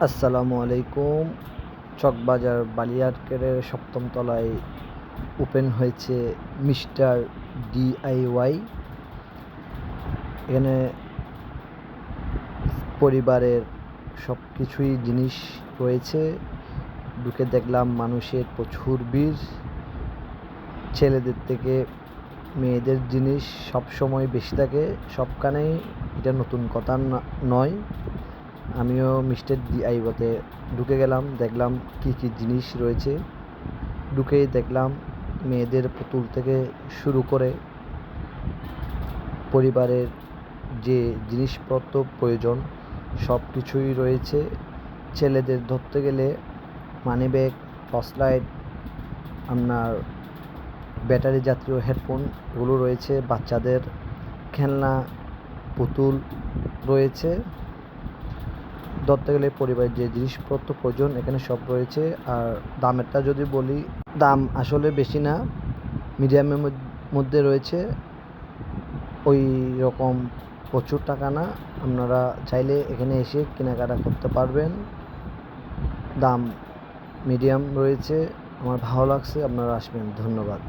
আসসালামু আলাইকুম। চকবাজার বালিয়ারকেরের ৭ম তলায় ওপেন হয়েছে মিস্টার ডিআইওয়াই। এখানে পরিবারের সব কিছুই জিনিস রয়েছে। ঢুকে দেখলাম মানুষের প্রচুর ভিড়। ছেলেদের থেকে মেয়েদের জিনিস সবসময় বেশি থাকে সবখানেই, এটা নতুন কথা নয়। আমিও মিস্টার ডিআইওয়াইতে ঢুকে গেলাম, দেখলাম কি কি জিনিস রয়েছে। ঢুকেই দেখলাম মেয়েদের পুতুল থেকে শুরু করে পরিবারের যে জিনিসপত্র প্রয়োজন সব কিছুই রয়েছে। ছেলেদের ধরতে গেলে মানিব্যাগ, টর্চ লাইট, আপনার ব্যাটারি জাতীয় হেডফোন এগুলো রয়েছে। বাচ্চাদের খেলনা পুতুল রয়েছে। ধরতে গেলে পরিবারের যে জিনিসপত্র প্রয়োজন এখানে সব রয়েছে। আর দামেরটা যদি বলি, দাম আসলে বেশি না, মিডিয়ামের মধ্যে রয়েছে। ওই রকম প্রচুর টাকা না। আপনারা চাইলে এখানে এসে কেনাকাটা করতে পারবেন। দাম মিডিয়াম রয়েছে। আমার ভালো লাগছে, আপনারা আসবেন। ধন্যবাদ।